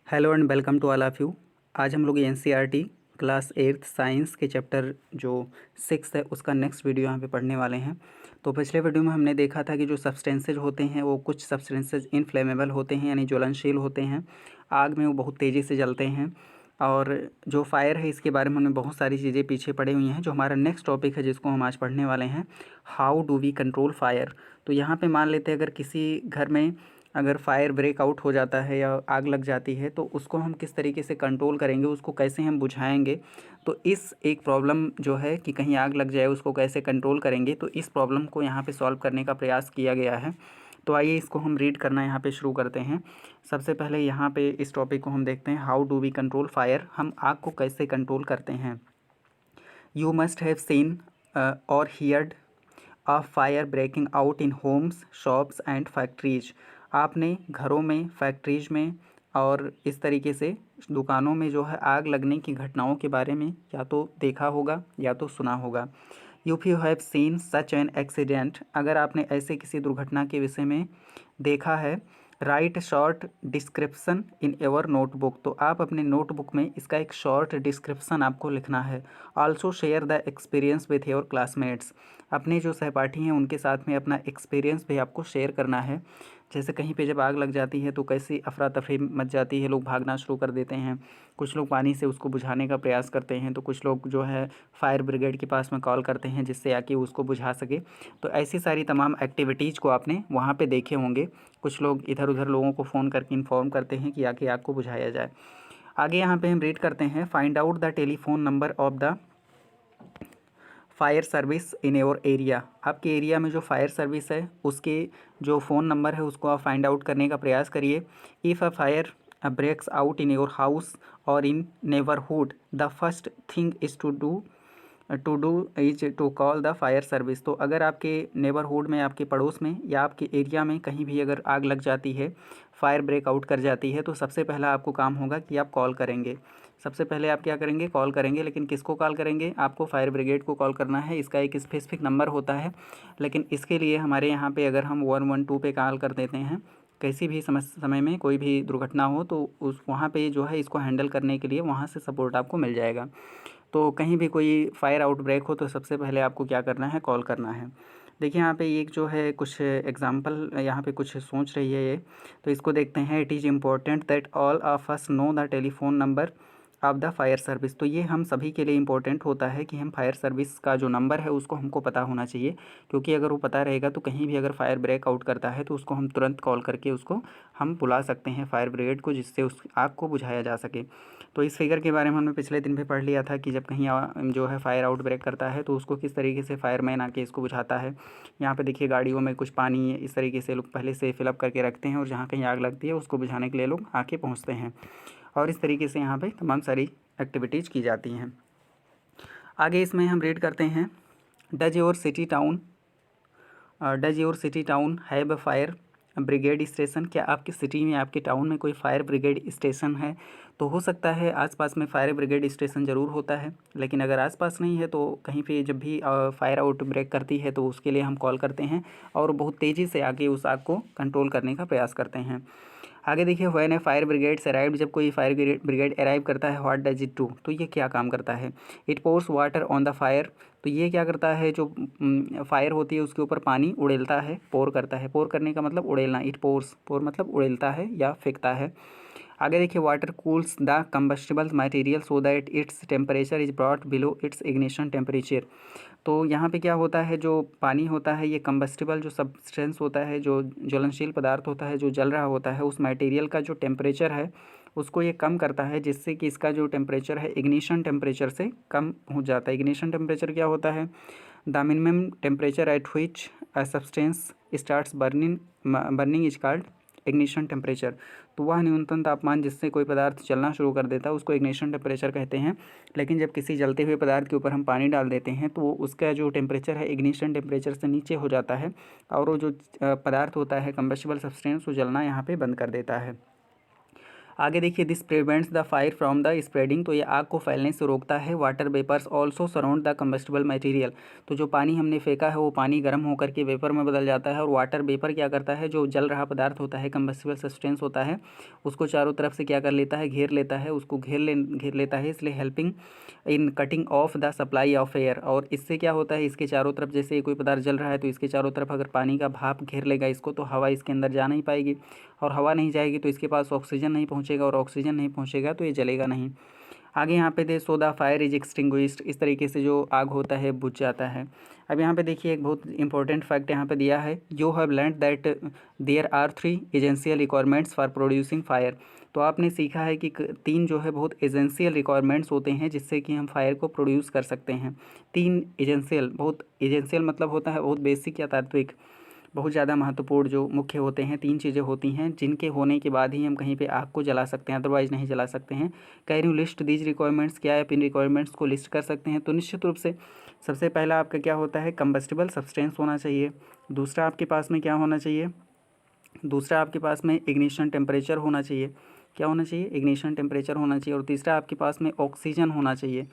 Hello and welcome to all of you. आज हम लोग एनसीईआरटी क्लास 8th साइंस के चैप्टर जो 6 है उसका नेक्स्ट वीडियो यहाँ पे पढ़ने वाले हैं। तो पिछले वीडियो में हमने देखा था कि जो सब्सटेंसेज होते हैं वो कुछ सब्सटेंसेज इनफ्लेमेबल होते हैं यानी ज्वलनशील होते हैं, आग में वो बहुत तेज़ी से जलते हैं। और जो फायर है इसके बारे में हमने बहुत सारी चीज़ें पीछे पढ़ी हुई हैं। जो हमारा नेक्स्ट टॉपिक है जिसको हम आज पढ़ने वाले हैं, how do we control fire. तो यहाँ पे मान लेते हैं अगर किसी घर में अगर फायर ब्रेकआउट हो जाता है या आग लग जाती है तो उसको हम किस तरीके से कंट्रोल करेंगे, उसको कैसे हम बुझाएंगे। तो इस एक प्रॉब्लम जो है कि कहीं आग लग जाए उसको कैसे कंट्रोल करेंगे, तो इस प्रॉब्लम को यहाँ पे सॉल्व करने का प्रयास किया गया है। तो आइए इसको हम रीड करना यहाँ पे शुरू करते हैं। सबसे पहले यहाँ पे इस टॉपिक को हम देखते हैं, how do we control fire. हम आग को कैसे कंट्रोल करते हैं। यू मस्ट हैव सीन और heard a fire breaking out in homes, shops and factories. आपने घरों में, फैक्ट्रीज में और इस तरीके से दुकानों में जो है आग लगने की घटनाओं के बारे में या तो देखा होगा या तो सुना होगा। If you have seen such an accident, अगर आपने ऐसे किसी दुर्घटना के विषय में देखा है, right short description in your notebook, तो आप अपने नोटबुक में इसका एक शॉर्ट डिस्क्रिप्शन आपको लिखना है। Also share the experience with your classmates, अपने जो सहपाठी हैं उनके साथ में अपना एक्सपीरियंस भी आपको शेयर करना है। जैसे कहीं पे जब आग लग जाती है तो कैसी अफरा तफरी मच जाती है, लोग भागना शुरू कर देते हैं, कुछ लोग पानी से उसको बुझाने का प्रयास करते हैं, तो कुछ लोग जो है फायर ब्रिगेड के पास में कॉल करते हैं जिससे आके उसको बुझा सके। तो ऐसी सारी तमाम एक्टिविटीज़ को आपने वहाँ पे देखे होंगे। कुछ लोग इधर उधर लोगों को फ़ोन करके इन्फॉर्म करते हैं कि आके आग को बुझाया जाए। आगे यहाँ पे हम रीड करते हैं, find out the telephone number of the fire service in your area. आपके एरिया में जो फायर सर्विस है उसके जो फ़ोन नंबर है उसको आप फाइंड आउट करने का प्रयास करिए। If a fire breaks out in your house और in neighbourhood, the first thing is to do is to call the fire service. तो अगर आपके नेबरहुड में, आपके पड़ोस में या आपके एरिया में कहीं भी अगर आग लग जाती है, फायर ब्रेकआउट कर जाती है, तो सबसे पहला आपको काम होगा कि आप कॉल करेंगे। सबसे पहले आप क्या करेंगे, कॉल करेंगे। लेकिन किसको कॉल करेंगे, आपको फायर ब्रिगेड को कॉल करना है। इसका एक स्पेसिफिक नंबर होता है, लेकिन इसके लिए हमारे यहाँ पे अगर हम 112 पे कॉल कर देते हैं, किसी भी समय में कोई भी दुर्घटना हो तो उस वहाँ पे जो है इसको हैंडल करने के लिए वहाँ से सपोर्ट आपको मिल जाएगा। तो कहीं भी कोई फायर आउटब्रेक हो तो सबसे पहले आपको क्या करना है, कॉल करना है। देखिए यहाँ पे एक जो है कुछ एग्जांपल यहाँ पे कुछ सोच रही है ये, तो इसको देखते हैं। It is important that all of us know the telephone number of the fire service. तो ये हम सभी के लिए इम्पोर्टेंट होता है कि हम फायर सर्विस का जो नंबर है उसको हमको पता होना चाहिए, क्योंकि अगर वो पता रहेगा तो कहीं भी अगर फायर ब्रेकआउट करता है तो उसको हम तुरंत कॉल करके उसको हम बुला सकते हैं फायर ब्रिगेड को, जिससे उस आग को बुझाया जा सके। तो इस फिगर के बारे में हमने पिछले दिन भी पढ़ लिया था कि जब कहीं जो है फायर आउटब्रेक करता है तो उसको किस तरीके से फायरमैन आके इसको बुझाता है। यहाँ पे देखिए गाड़ियों में कुछ पानी इस तरीके से लोग पहले से फिलअप करके रखते हैं और जहाँ कहीं आग लगती है उसको बुझाने के लिए लोग आके पहुँचते हैं, और इस तरीके से यहाँ पे तमाम सारी एक्टिविटीज़ की जाती हैं। आगे इसमें हम रीड करते हैं, does your city town have a fire brigade station. क्या आपकी सिटी में, आपके टाउन में कोई फायर ब्रिगेड स्टेशन है। तो हो सकता है आसपास में फायर ब्रिगेड स्टेशन ज़रूर होता है, लेकिन अगर आसपास नहीं है तो कहीं पे जब भी फायर आउट ब्रेक करती है तो उसके लिए हम कॉल करते हैं और बहुत तेज़ी से आगे उस आग को कंट्रोल करने का प्रयास करते हैं। आगे देखिए, when A fire brigades arrive, जब कोई फायर ब्रिगेड अराइव करता है, व्हाट डज इट डू, तो ये क्या काम करता है। It pores water on the fire, तो ये क्या करता है, जो फायर होती है उसके ऊपर पानी उड़ेलता है, पोर करता है। पोर करने का मतलब उड़ेलना, इट पोर्स, पोर मतलब उड़ेलता है या फेंकता है। आगे देखिए, water cools the combustible material so that its temperature is brought below it's ignition temperature. तो यहाँ पे क्या होता है, जो पानी होता है ये कंबस्टिबल जो सब्सटेंस होता है, जो ज्वलनशील पदार्थ होता है, जो जल रहा होता है, उस मटेरियल का जो टेम्परेचर है उसको ये कम करता है, जिससे कि इसका जो टेम्परेचर है इग्निशन टेम्परेचर से कम हो जाता है। इग्निशन टेम्परेचर क्या होता है, the minimum temperature at which a substance starts burning is called ignition temperature. तो वह न्यूनतम तापमान जिससे कोई पदार्थ जलना शुरू कर देता है उसको इग्निशन टेम्परेचर कहते हैं। लेकिन जब किसी जलते हुए पदार्थ के ऊपर हम पानी डाल देते हैं तो उसका जो टेम्परेचर है इग्निशन टेम्परेचर से नीचे हो जाता है और वो जो पदार्थ होता है कंबस्टिबल सब्सटेंस वो जलना यहाँ पे बंद कर देता है। आगे देखिए, this prevents the fire from the spreading, तो ये आग को फैलने से रोकता है। Water vapours also surround the combustible material, तो जो पानी हमने फेंका है वो पानी गर्म होकर के वेपर में बदल जाता है, और वाटर वेपर क्या करता है, जो जल रहा पदार्थ होता है, कम्बस्टिबल सब्सटेंस होता है, उसको चारों तरफ से क्या कर लेता है, घेर लेता है, उसको घेर लेता है, इसलिए helping in cutting of the supply of air. और इससे क्या होता है, इसके चारों तरफ, जैसे कोई पदार्थ जल रहा है तो इसके चारों तरफ अगर पानी का भाप घेर लेगा इसको, तो हवा इसके अंदर जा नहीं पाएगी, और हवा नहीं जाएगी तो इसके पास ऑक्सीजन नहीं पहुंचेगा, और ऑक्सीजन नहीं पहुंचेगा तो ये जलेगा नहीं। आगे यहाँ पे दे so the fire is extinguished, इस तरीके से जो आग होता है बुझ जाता है। अब यहाँ पे देखिए एक बहुत इंपॉर्टेंट फैक्ट यहाँ पे दिया है, you have learned that there are 3 essential requirements for producing fire. तो आपने सीखा है कि 3 जो है बहुत एजेंशियल रिक्वायरमेंट्स होते हैं जिससे कि हम फायर को प्रोड्यूस कर सकते हैं। 3 एजेंशियल, बहुत एजेंशियल मतलब होता है बहुत बेसिक या तात्विक, बहुत ज़्यादा महत्वपूर्ण जो मुख्य होते हैं, 3 चीज़ें होती हैं जिनके होने के बाद ही हम कहीं पे आग को जला सकते हैं, अदरवाइज़ नहीं जला सकते हैं। Can you list these requirements, क्या आप इन रिक्वायरमेंट्स को लिस्ट कर सकते हैं? तो निश्चित रूप से सबसे पहला आपका क्या होता है, कंबस्टिबल सब्सटेंस होना चाहिए। दूसरा आपके पास में क्या होना चाहिए, दूसरा आपके पास में इग्निशन टेम्परेचर होना चाहिए। क्या होना चाहिए, इग्निशन टेम्परेचर होना चाहिए। और तीसरा आपके पास में ऑक्सीजन होना चाहिए,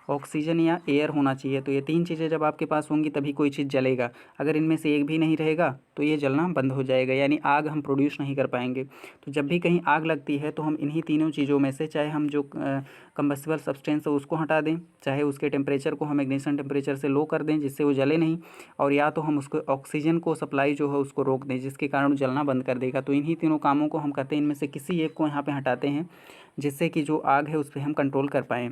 ऑक्सीजन या एयर होना चाहिए। तो ये 3 चीज़ें जब आपके पास होंगी तभी कोई चीज़ जलेगा। अगर इनमें से एक भी नहीं रहेगा तो ये जलना बंद हो जाएगा, यानी आग हम प्रोड्यूस नहीं कर पाएंगे। तो जब भी कहीं आग लगती है तो हम इन्हीं तीनों चीज़ों में से, चाहे हम जो कंबस्टिबल सब्सटेंस है उसको हटा दें, चाहे उसके टेम्परेचर को हम इग्निशन टेम्परेचर से लो कर दें जिससे वो जले नहीं, और या तो हम उसको ऑक्सीजन को सप्लाई जो है उसको रोक दें जिसके कारण जलना बंद कर देगा। तो इन्हीं तीनों कामों को हम करते हैं, इनमें से किसी एक को यहाँ पे हटाते हैं जिससे कि जो आग है उस पर हम कंट्रोल कर पाएँ।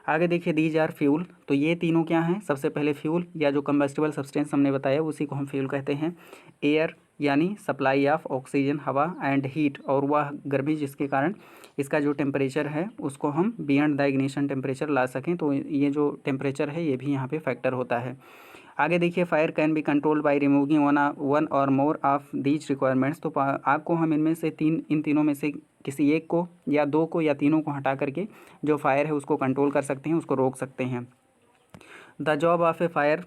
आगे देखिए, दीज आर फ्यूल, तो ये तीनों क्या हैं, सबसे पहले फ्यूल या जो कंबस्टिबल सब्सटेंस हमने बताया उसी को हम फ्यूल कहते हैं। एयर यानी सप्लाई ऑफ ऑक्सीजन, हवा, एंड हीट, और वह गर्मी जिसके कारण इसका जो टेम्परेचर है उसको हम बियॉन्ड द इग्निशन टेम्परेचर ला सकें। तो ये जो टेम्परेचर है ये भी यहाँ पे फैक्टर होता है। आगे देखिए, fire can be controlled by removing one और मोर ऑफ दीज रिक्वायरमेंट्स, तो आग को हम इनमें से इन तीनों में से किसी एक को या 2 को या तीनों को हटा करके जो फायर है उसको कंट्रोल कर सकते हैं, उसको रोक सकते हैं। The job of a fire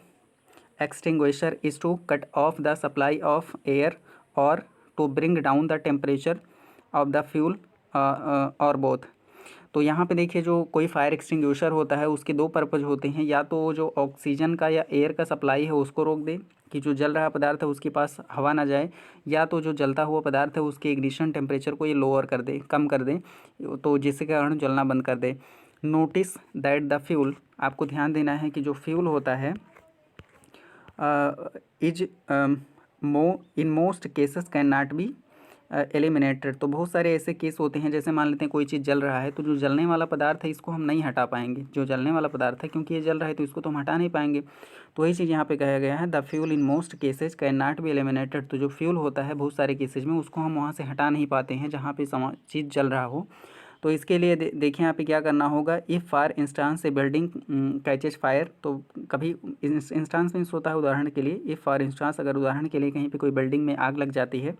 extinguisher is to cut off the supply of air और to bring down the temperature of the fuel और बोथ। तो यहाँ पे देखिए, जो कोई फायर एक्सटिंग्विशर होता है उसके 2 पर्पज़ होते हैं, या तो जो ऑक्सीजन का या एयर का सप्लाई है उसको रोक दे कि जो जल रहा पदार्थ है उसके पास हवा ना जाए, या तो जो जलता हुआ पदार्थ है उसके इग्निशन टेम्परेचर को ये लोअर कर दे, कम कर दे, तो जिसके कारण जलना बंद कर दे। नोटिस दैट द फ्यूल, आपको ध्यान देना है कि जो फ्यूल होता है is in most cases can not be eliminated. तो बहुत सारे ऐसे केस होते हैं, जैसे मान लेते हैं कोई चीज़ जल रहा है तो जो जलने वाला पदार्थ है इसको हम नहीं हटा पाएंगे, जो जलने वाला पदार्थ है, क्योंकि ये जल रहा है तो इसको तो हम हटा नहीं पाएंगे। तो वही चीज़ यहाँ पे कहा गया है, the fuel in most cases can not be eliminated. तो जो फ्यूल होता है बहुत सारे केसेज में उसको हम वहाँ से हटा नहीं पाते हैं जहाँ पे चीज़ जल रहा हो। तो इसके लिए देखिए यहाँ पे क्या करना होगा, if for instance A building catches fire, तो कभी इंस्टांस मीन्स होता है उदाहरण के लिए, इफ़ फॉर इंस्टांस अगर उदाहरण के लिए कहीं पे कोई बिल्डिंग में आग लग जाती है,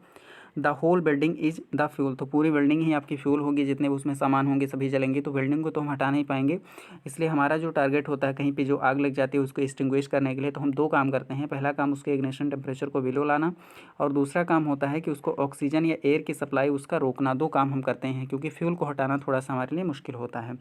the whole building is the fuel, तो पूरी बिल्डिंग ही आपकी फ्यूल होगी, जितने भी उसमें सामान होंगे सभी जलेंगे, तो बिल्डिंग को तो हम हटा नहीं पाएंगे। इसलिए हमारा जो टारगेट होता है कहीं पे जो आग लग जाती है उसको एक्सटिंग्विश करने के लिए, तो हम 2 काम करते हैं। पहला काम उसके इग्निशन टेम्परेचर को बिलो लाना, और दूसरा काम होता है कि उसको ऑक्सीजन या एयर की सप्लाई उसका रोकना। 2 काम हम करते हैं, क्योंकि फ्यूल को हटाना थोड़ा सा हमारे लिए मुश्किल होता है।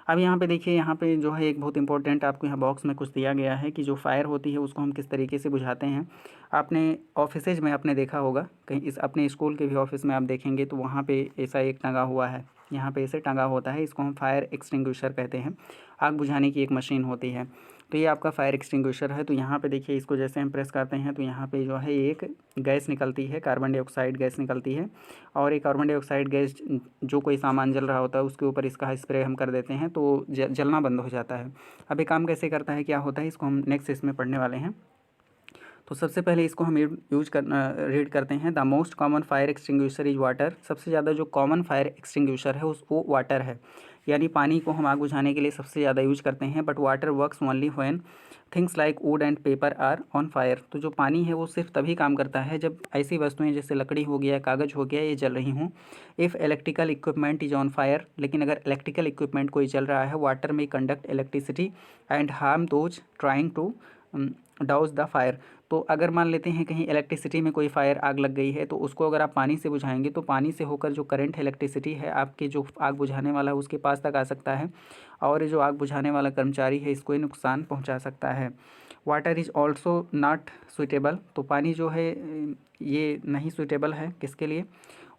अब यहाँ पे देखिए, यहाँ पे जो है एक बहुत इंपॉर्टेंट आपको यहाँ बॉक्स में कुछ दिया गया है कि जो फायर होती है उसको हम किस तरीके से बुझाते हैं। आपने ऑफिसेज में आपने देखा होगा, कहीं इस अपने स्कूल के भी ऑफिस में आप देखेंगे तो वहाँ पे ऐसा एक टंगा हुआ है, यहाँ पे ऐसे टंगा होता है, इसको हम फायर एक्सटिंग्विशर कहते हैं। आग बुझाने की एक मशीन होती है, तो ये आपका फायर एक्सटिंग्विशर है। तो यहाँ पे देखिए, इसको जैसे हम प्रेस करते हैं तो यहाँ पे जो है एक गैस निकलती है, कार्बन डाइऑक्साइड गैस निकलती है, और ये कार्बन डाइऑक्साइड गैस जो कोई सामान जल रहा होता है उसके ऊपर इसका स्प्रे हम कर देते हैं तो जलना बंद हो जाता है। अब ये काम कैसे करता है, क्या होता है, इसको हम नेक्स्ट इसमें पढ़ने वाले हैं। तो सबसे पहले इसको हम रीड करते हैं। The most common fire extinguisher is water, सबसे ज़्यादा जो कॉमन फायर एक्सटिंग्विशर है वो वाटर है, यानी पानी को हम आग बुझाने के लिए सबसे ज़्यादा यूज करते हैं। But water works only when things like wood and paper are on fire, तो जो पानी है वो सिर्फ तभी काम करता है जब ऐसी वस्तुएं जैसे लकड़ी हो गया, कागज़ हो गया, ये जल रही हों। If electrical equipment is on fire, लेकिन अगर इलेक्ट्रिकल इक्विपमेंट कोई चल रहा है, वाटर में conduct electricity and harm those trying to douse the fire, तो अगर मान लेते हैं कहीं इलेक्ट्रिसिटी में कोई फायर आग लग गई है तो उसको अगर आप पानी से बुझाएंगे तो पानी से होकर जो करंट इलेक्ट्रिसिटी है आपके जो आग बुझाने वाला है उसके पास तक आ सकता है और ये जो आग बुझाने वाला कर्मचारी है इसको नुकसान पहुंचा सकता है। Water is also not suitable, तो पानी जो है ये नहीं सुइटेबल है किसके लिए।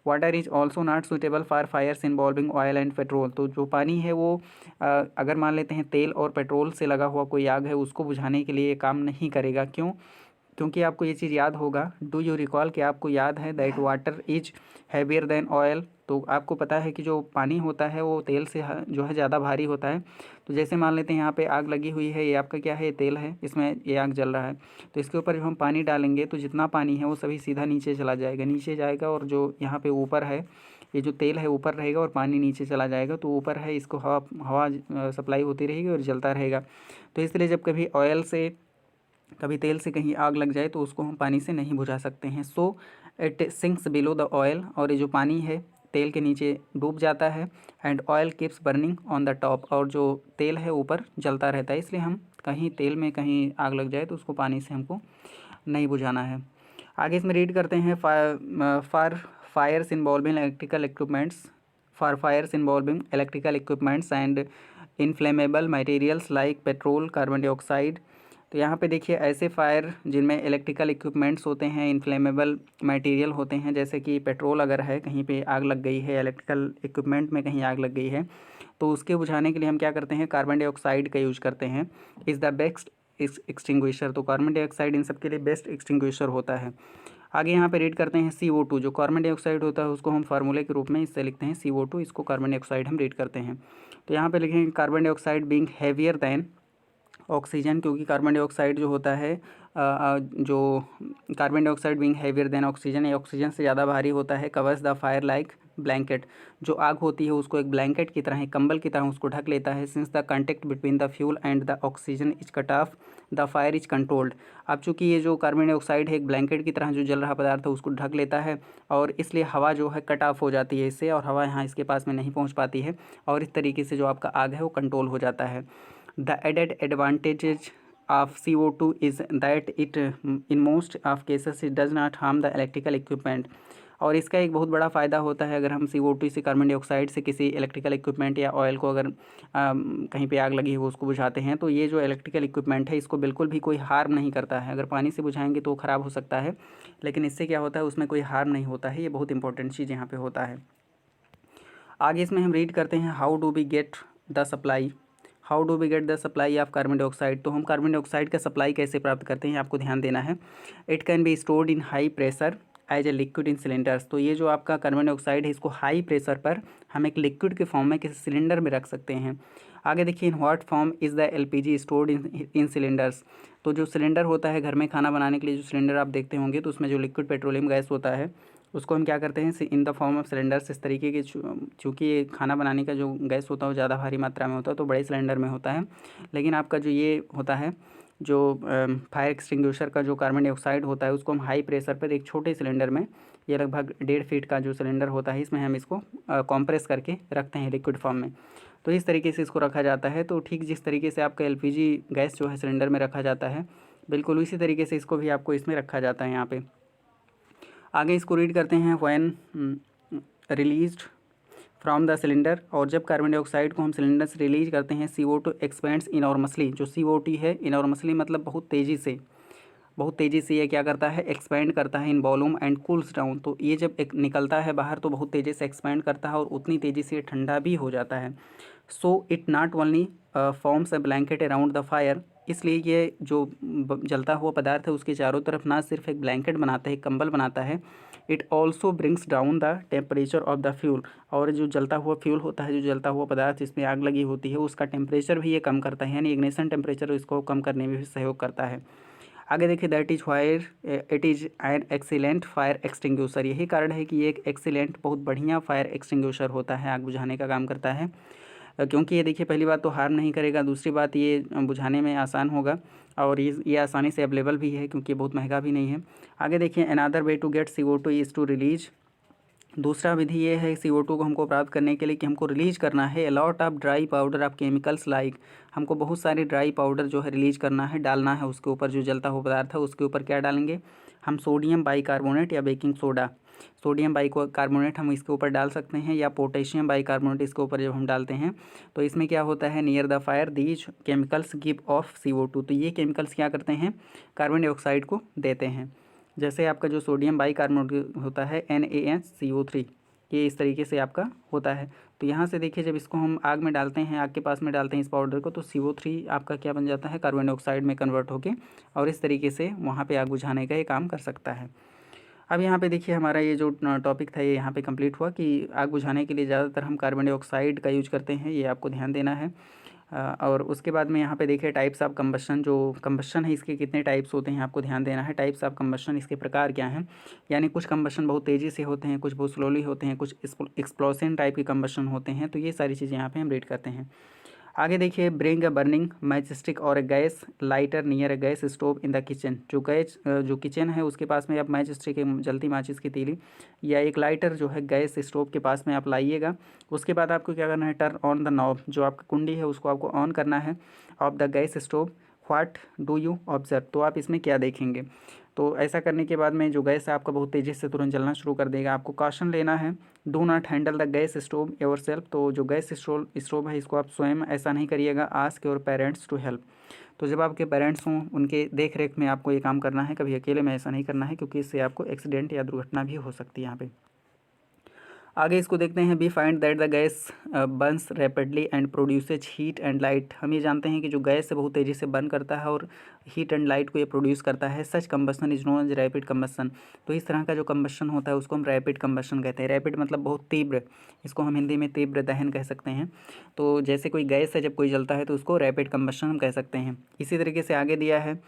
Water is also not suitable for fires involving oil and petrol, तो जो पानी है वो अगर मान लेते हैं तेल और पेट्रोल से लगा हुआ कोई आग है उसको बुझाने के लिए काम नहीं करेगा। क्यों? क्योंकि आपको ये चीज़ याद होगा, डू यू रिकॉल, कि आपको याद है that water is heavier than oil, तो आपको पता है कि जो पानी होता है वो तेल से जो है ज़्यादा भारी होता है। तो जैसे मान लेते हैं यहाँ पे आग लगी हुई है, ये आपका क्या है, ये तेल है, इसमें ये आग जल रहा है, तो इसके ऊपर जब हम पानी डालेंगे तो जितना पानी है वो सभी सीधा नीचे चला जाएगा, नीचे जाएगा, और जो यहाँ पे ऊपर है ये जो तेल है ऊपर रहेगा और पानी नीचे चला जाएगा, तो ऊपर है इसको हवा हवा सप्लाई होती रहेगी और जलता रहेगा। तो इसलिए जब कभी तेल से कहीं आग लग जाए तो उसको हम पानी से नहीं बुझा सकते हैं। So it sinks below the oil, और ये जो पानी है तेल के नीचे डूब जाता है। And oil keeps burning on the top, और जो तेल है ऊपर जलता रहता है। इसलिए हम कहीं तेल में कहीं आग लग जाए तो उसको पानी से हमको नहीं बुझाना है। आगे इसमें रीड करते हैं for fires involving electrical equipments and inflammable materials like petrol, carbon dioxide. तो यहाँ पे देखिए ऐसे फायर जिनमें इलेक्ट्रिकल इक्विपमेंट्स होते हैं, इनफ्लेमेबल मटेरियल होते हैं, जैसे कि पेट्रोल अगर है कहीं पे आग लग गई है, इलेक्ट्रिकल इक्विपमेंट में कहीं आग लग गई है, तो उसके बुझाने के लिए हम क्या करते हैं, कार्बन डाइऑक्साइड का यूज करते हैं। इज़ द बेस्ट एक्सटिंग्विशर, तो कार्बन डाइऑक्साइड इन सब के लिए बेस्ट एक्सटिंग्विशर होता है। आगे यहाँ पे रीड करते हैं CO2, जो कार्बन डाइऑक्साइड होता है उसको हम फार्मूले के रूप में इससे लिखते हैं CO2, इसको कार्बन डाइऑक्साइड हम रीड करते हैं। तो यहाँ पे लिखेंगे carbon dioxide being heavier than oxygen, क्योंकि कार्बन डाइऑक्साइड जो होता है जो carbon dioxide being heavier than oxygen, ये ऑक्सीजन से ज़्यादा भारी होता है। Covers the fire like blanket, जो आग होती है उसको एक ब्लैंकेट की तरह, एक कंबल की तरह उसको ढक लेता है। Since the contact between the fuel and the oxygen is cut off the fire is controlled. अब चूँकि ये जो कार्बन डाइऑक्साइड है एक ब्लैंकेट की तरह जो जल रहा पदार्थ है उसको ढक लेता है, और इसलिए हवा जो है कट ऑफ हो जाती है इससे, और हवा यहाँ इसके पास में नहीं पहुँच पाती है, और इस तरीके से जो आपका आग है वो कंट्रोल हो जाता है। The added advantages of CO2 is that it in most of cases it does not harm the electrical equipment। और इसका एक बहुत बड़ा फ़ायदा होता है, अगर हम CO2 से, कार्बन डाइऑक्साइड से किसी इलेक्ट्रिकल इक्विपमेंट या ऑयल को अगर कहीं पे आग लगी हो उसको बुझाते हैं, तो ये जो इलेक्ट्रिकल इक्विपमेंट है इसको बिल्कुल भी कोई हार्म नहीं करता है। अगर पानी से बुझाएंगे तो ख़राब हो सकता है, लेकिन इससे क्या होता है, उसमें कोई हार्म नहीं होता है। ये बहुत इंपॉर्टेंट चीज़ यहाँ पर होता है। आगे इसमें हम रीड करते हैं how do we get the supply of carbon dioxide. तो हम कार्बन डाइऑक्साइड का सप्लाई कैसे प्राप्त करते हैं आपको ध्यान देना है। It can be stored in high pressure as a liquid in cylinders. तो ये जो आपका कार्बन डाइऑक्साइड है इसको हाई प्रेशर पर हम एक लिक्विड के फॉर्म में किसी सिलेंडर में रख सकते हैं। आगे देखिए, in what form is the LPG stored in cylinders. तो जो सिलेंडर होता है घर में खाना बनाने के लिए, जो सिलेंडर आप देखते होंगे, तो उसमें जो लिक्विड पेट्रोलियम गैस होता है उसको हम क्या करते हैं, in the form of cylinders. इस तरीके के, चूँकि ये खाना बनाने का जो गैस होता है वो ज़्यादा भारी मात्रा में होता है तो बड़े सिलेंडर में होता है, लेकिन आपका जो ये होता है जो फायर एक्सटिंग्विशर का जो कार्बन डाइऑक्साइड होता है उसको हम हाई प्रेशर पर एक छोटे सिलेंडर में, ये लगभग 1.5 फीट का जो सिलेंडर होता है, इसमें हम इसको कॉम्प्रेस करके रखते हैं लिक्विड फॉर्म में। तो इस तरीके से इसको रखा जाता है। तो ठीक जिस तरीके से आपका LPG गैस जो है सिलेंडर में रखा जाता है, बिल्कुल उसी तरीके से इसको भी आपको इसमें रखा जाता है यहाँ पे। आगे इसको रीड करते हैं, when released from the cylinder, और जब कार्बन डाइऑक्साइड को हम सिलेंडर से रिलीज करते हैं, CO2 एक्सपेंड्स इनॉर्मसली। जो CO2 है, इनॉर्मसली मतलब बहुत तेज़ी से ये क्या करता है, एक्सपेंड करता है in volume and cools down. तो ये जब एक निकलता है बाहर तो बहुत तेज़ी से एक्सपेंड करता है और उतनी तेज़ी से ठंडा भी हो जाता है। So it not only forms a blanket around the fire, इसलिए ये जो जलता हुआ पदार्थ है उसके चारों तरफ ना सिर्फ एक ब्लैंकेट बनाता है, एक कंबल बनाता है, it also brings down the temperature of the fuel. और जो जलता हुआ फ्यूल होता है, जो जलता हुआ पदार्थ जिसमें आग लगी होती है, उसका टेम्परेचर भी ये कम करता है, यानी इग्निशन टेम्परेचर इसको कम करने में भी सहयोग करता है। आगे देखिए, that is wire it is an excellent fire extinguisher. यही कारण है कि ये एक एक्सीलेंट, बहुत बढ़िया फायर एक्सटिंग्विशर होता है, आग बुझाने का काम करता है। क्योंकि ये देखिए, पहली बात तो हार्म नहीं करेगा, दूसरी बात ये बुझाने में आसान होगा, और ये आसानी से अवेलेबल भी है क्योंकि बहुत महंगा भी नहीं है। आगे देखिए, another way to get CO2 is to release दूसरा विधि ये है CO2 को हमको प्राप्त करने के लिए कि हमको रिलीज़ करना है a lot of dry powder of chemicals like, हमको बहुत सारे ड्राई पाउडर जो है रिलीज़ करना है, डालना है उसके ऊपर, जो जलता हुआ पदार्थ है उसके ऊपर क्या डालेंगे हम, सोडियम बाइकार्बोनेट या बेकिंग सोडा। सोडियम बाइकार्बोनेट हम इसके ऊपर डाल सकते हैं, या पोटेशियम बाइकार्बोनेट इसके ऊपर जब हम डालते हैं तो इसमें क्या होता है, near the fire these chemicals give of CO2, तो ये केमिकल्स क्या करते हैं, कार्बन डाइऑक्साइड को देते हैं। जैसे आपका जो सोडियम बाइकार्बोनेट होता है NaCO3, ये इस तरीके से आपका होता है। तो यहाँ से देखिए जब इसको हम आग में डालते हैं, आग के पास में डालते हैं इस पाउडर को, तो CO3 आपका क्या बन जाता है, कार्बन डाइऑक्साइड में कन्वर्ट होके, और इस तरीके से वहाँ पे आग बुझाने का ये काम कर सकता है। अब यहाँ पे देखिए हमारा ये जो टॉपिक था ये यहाँ पे कंप्लीट हुआ कि आग बुझाने के लिए ज़्यादातर हम कार्बन डाइऑक्साइड का यूज करते हैं, ये आपको ध्यान देना है। और उसके बाद में यहाँ पे देखिए टाइप्स ऑफ कंबशन, जो कंबशन है इसके कितने टाइप्स होते हैं आपको ध्यान देना है। टाइप्स ऑफ कंबशन, इसके प्रकार क्या हैं, यानी कुछ कंबशन बहुत तेज़ी से होते हैं, कुछ बहुत स्लोली होते हैं, कुछ एक्सप्लोशन टाइप के कंबशन होते हैं। तो ये सारी चीज़ें यहाँ पे हम रीड करते हैं। आगे देखिए, bring a burning matchstick और a gas lighter near a gas stove in the kitchen, जो किचन है उसके पास में आप मैच स्टिक, जलती माचिस की तीली या एक लाइटर जो है गैस स्टोव के पास में आप लाइएगा। उसके बाद आपको क्या करना है, टर्न ऑन द नॉब, जो आपका कुंडी है उसको आपको ऑन करना है, of the gas stove. What do you observe, तो आप इसमें क्या देखेंगे। तो ऐसा करने के बाद में जो गैस है आपका बहुत तेज़ी से तुरंत जलना शुरू कर देगा। आपको कॉशन लेना है, do not handle the gas stove your self, तो जो गैस स्टोव है इसको आप स्वयं ऐसा नहीं करिएगा। Ask your parents to help, तो जब आपके पेरेंट्स हों उनके देख रेख में आपको ये काम करना है, कभी अकेले में ऐसा नहीं करना है, क्योंकि इससे आपको एक्सीडेंट या दुर्घटना भी हो सकती है यहाँ पे। आगे इसको देखते हैं, we find that the gas burns rapidly and produces heat and light, हम ये जानते हैं कि जो गैस है बहुत तेज़ी से बर्न करता है और हीट एंड लाइट को ये प्रोड्यूस करता है। Such combustion is known as rapid combustion, तो इस तरह का जो कम्बशन होता है उसको हम रैपिड कम्बशन कहते हैं। रैपिड मतलब बहुत तीव्र, इसको हम हिंदी में तीव्र दहन कह सकते हैं। तो जैसे कोई गैस है जब कोई जलता है तो उसको रैपिड कम्बशन हम कह सकते हैं। इसी तरीके से आगे दिया है,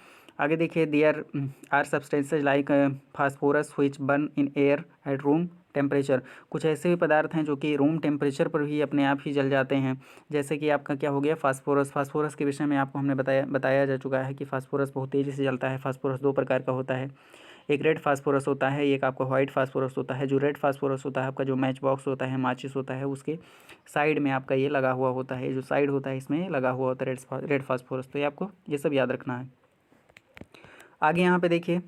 आगे देखिए, there are substances like phosphorus which burn in air at room temperature, कुछ ऐसे भी पदार्थ हैं जो कि रूम टेम्परेचर पर भी अपने आप ही जल जाते हैं। जैसे कि आपका क्या हो गया, फास्फोरस। फास्फोरस के विषय में आपको हमने बताया जा चुका है कि फास्फोरस बहुत तेज़ी से जलता है। फास्फोरस दो प्रकार का होता है, एक रेड फास्फोरस होता है, एक आपका व्हाइट फास्फोरस होता है। जो रेड फास्फोरस होता है आपका, जो मैच बॉक्स होता है, माचिस होता है, उसके साइड में आपका ये लगा हुआ होता है, जो साइड होता है इसमें लगा हुआ होता है रेड फास्फोरस। तो ये आपको ये सब याद रखना है। आगे यहाँ पे देखिए,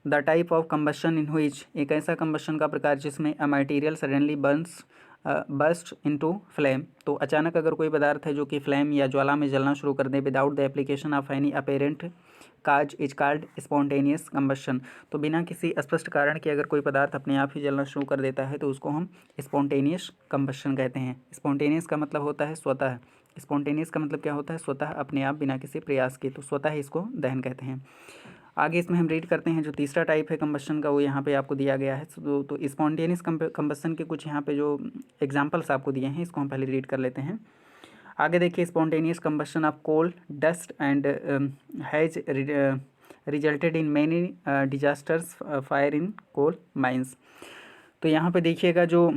the type of combustion in which, एक ऐसा कम्बशन का प्रकार जिसमें a material suddenly burst into flame, तो अचानक अगर कोई पदार्थ है जो कि फ्लेम या ज्वाला में जलना शुरू कर दे, without the application of any apparent cause is called spontaneous combustion, तो बिना किसी स्पष्ट कारण के अगर कोई पदार्थ अपने आप ही जलना शुरू कर देता है तो उसको हम स्पॉन्टेनियस कम्बशन कहते हैं। स्पॉन्टेनियस का मतलब होता है स्वतः, स्पॉन्टेनियस का मतलब क्या होता है, स्वतः, अपने आप, बिना किसी प्रयास के, तो स्वतः इसको दहन कहते हैं। आगे इसमें हम रीड करते हैं जो तीसरा टाइप है कम्बशन का, वो यहाँ पे आपको दिया गया है। तो स्पॉन्टेनियस कम्बशन के कुछ यहाँ पे जो एग्जांपल्स आपको दिए हैं इसको हम पहले रीड कर लेते हैं। आगे देखिए, spontaneous combustion of coal dust and has resulted in many disasters, fire in coal mines, तो यहाँ पे देखिएगा जो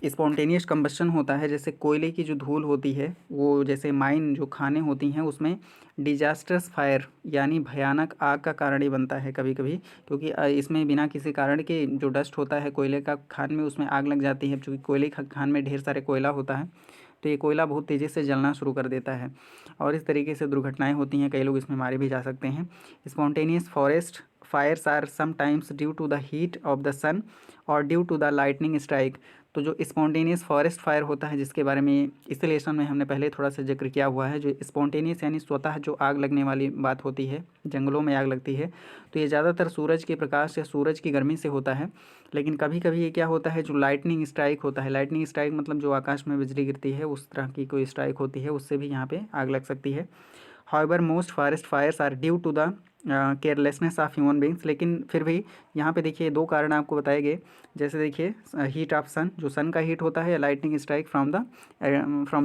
स्पॉन्टेनियस कम्बशन होता है, जैसे कोयले की जो धूल होती है वो, जैसे माइन जो खाने होती हैं उसमें डिजास्टर्स फायर यानी भयानक आग का कारण ही बनता है कभी कभी, क्योंकि इसमें बिना किसी कारण के जो डस्ट होता है कोयले का खान में, उसमें आग लग जाती है। क्योंकि कोयले खान में ढेर सारे कोयला होता है, तो ये कोयला बहुत तेज़ी से जलना शुरू कर देता है और इस तरीके से दुर्घटनाएं होती हैं, कई लोग इसमें मारे भी जा सकते हैं। Spontaneous forest fires are sometimes due to the heat of the sun और due to the lightning strike, तो जो स्पॉन्टेनियस फॉरेस्ट फायर होता है जिसके बारे में इस लेसन में हमने पहले थोड़ा सा जिक्र किया हुआ है, जो स्पॉन्टेनियस यानी स्वतः जो आग लगने वाली बात होती है, जंगलों में आग लगती है, तो ये ज़्यादातर सूरज के प्रकाश या सूरज की गर्मी से होता है। लेकिन कभी कभी ये क्या होता है, जो लाइटनिंग स्ट्राइक होता है, लाइटनिंग स्ट्राइक मतलब जो आकाश में बिजली गिरती है उस तरह की कोई स्ट्राइक होती है, उससे भी यहाँ पे आग लग सकती है। However most forest fires are due to the carelessness of human beings, लेकिन फिर भी यहाँ पे देखिए दो कारण आपको बताए गए। जैसे देखिए हीट ऑफ सन, जो सन का हीट होता है, या lightning strike from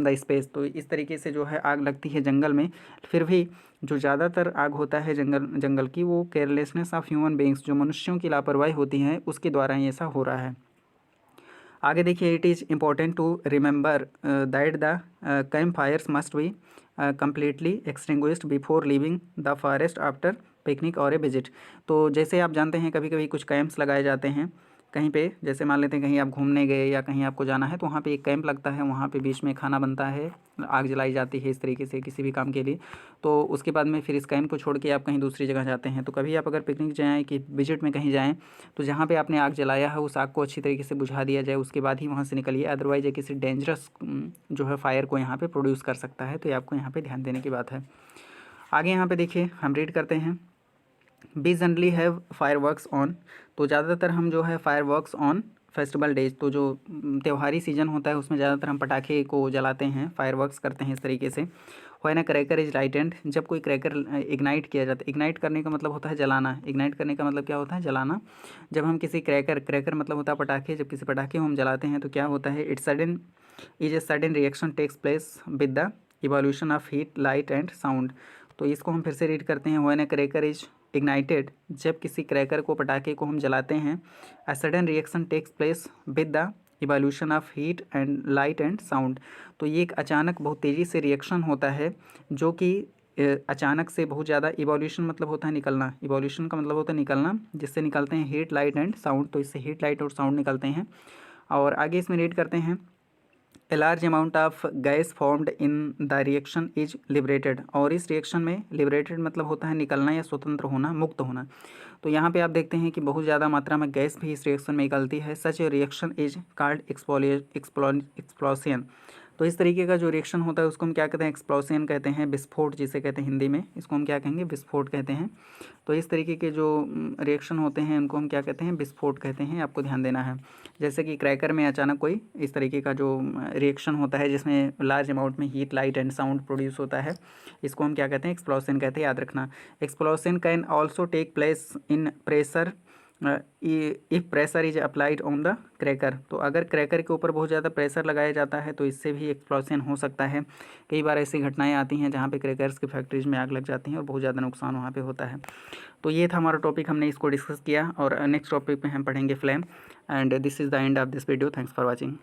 the space, तो इस तरीके से जो है आग लगती है जंगल में। फिर भी जो ज़्यादातर आग होता है जंगल की, वो केयरलेसनेस ऑफ ह्यूमन बींग्स, जो मनुष्यों की लापरवाही होती है उसके द्वारा ही ऐसा हो रहा है। आगे देखिए, it is important to remember that the camp fires must be completely extinguished before leaving the forest after picnic or a visit, तो जैसे आप जानते हैं कभी कभी कुछ कैंप्स लगाए जाते हैं, कहीं पे जैसे मान लेते हैं कहीं आप घूमने गए या कहीं आपको जाना है तो वहाँ पे एक कैंप लगता है, वहाँ पे बीच में खाना बनता है, आग जलाई जाती है इस तरीके से किसी भी काम के लिए। तो उसके बाद में फिर इस कैंप को छोड़ के आप कहीं दूसरी जगह जाते हैं। तो कभी आप अगर पिकनिक जाएँ कि विजिट में कहीं जाएँ तो जहाँ पे आपने आग जलाया है उस आग को अच्छी तरीके से बुझा दिया जाए, उसके बाद ही वहाँ से निकलिए। अदरवाइज़ ये किसी डेंजरस जो है फायर को यहाँ पे प्रोड्यूस कर सकता है, तो ये आपको यहाँ पे ध्यान देने की बात है। आगे यहाँ पे देखिए हम रीड करते हैं, we generally have fireworks on. तो ज़्यादातर हम जो है फायरवर्क्स ऑन फेस्टिवल डेज, तो जो त्योहारी सीजन होता है उसमें ज़्यादातर हम पटाखे को जलाते हैं, फायरवर्क्स करते हैं इस तरीके से। When a cracker is lightened, जब कोई क्रैकर इग्नाइट किया जाता है, इग्नाइट करने का मतलब होता है जलाना, इग्नाइट करने का मतलब क्या होता है, जलाना। जब हम किसी क्रैकर मतलब होता है पटाखे, जब किसी पटाखे को हम जलाते हैं तो क्या होता है, it's sudden is a sudden reaction takes place with the evolution of heat light and sound. तो इसको हम फिर से रीड करते हैं, when a cracker is ignited, जब किसी क्रैकर को पटाखे को हम जलाते हैं, a sudden reaction takes place with the evolution of heat and light and sound. तो ये एक अचानक बहुत तेज़ी से रिएक्शन होता है जो कि अचानक से बहुत ज़्यादा, इवोल्यूशन मतलब होता है निकलना, इवोल्यूशन का मतलब होता है निकलना, जिससे निकलते हैं हीट लाइट एंड साउंड। तो इससे हीट लाइट और साउंड निकलते हैं। और आगे इसमें रीड करते हैं, a large amount of gas formed in the reaction is liberated. और इस रिएक्शन में लिबरेटेड मतलब होता है निकलना या स्वतंत्र होना, मुक्त होना। तो यहाँ पे आप देखते हैं कि बहुत ज़्यादा मात्रा में गैस भी इस रिएक्शन में निकलती है। सच ए रिएक्शन इज कॉल्ड एक्सप्लोसियन। तो इस तरीके का जो रिएक्शन होता है उसको हम क्या कहते हैं, एक्सप्लोसियन कहते हैं, विस्फोट जिसे कहते हैं हिंदी में, इसको हम क्या कहेंगे, विस्फोट कहते हैं। तो इस तरीके के जो रिएक्शन होते हैं उनको हम क्या कहते हैं, विस्फोट कहते हैं, आपको ध्यान देना है। जैसे कि क्रैकर में अचानक कोई इस तरीके का जो रिएक्शन होता है जिसमें लार्ज अमाउंट में heat light and sound produce होता है, इसको हम क्या कहते हैं, एक्सप्लोशन कहते हैं, याद रखना। Explosion can also take place in pressure if pressure is applied on the cracker. तो अगर क्रैकर के ऊपर बहुत ज़्यादा प्रेशर लगाया जाता है तो इससे भी एक्सप्लोशन हो सकता है। कई बार ऐसी घटनाएं आती हैं जहाँ पे क्रैकर्स की फैक्ट्रीज में आग लग जाती हैं और बहुत ज़्यादा नुकसान वहाँ पे होता है। तो ये था हमारा टॉपिक, हमने इसको डिस्कस किया। और नेक्स्ट टॉपिक में हम पढ़ेंगे flame. And this is the end of this video. Thanks for watching.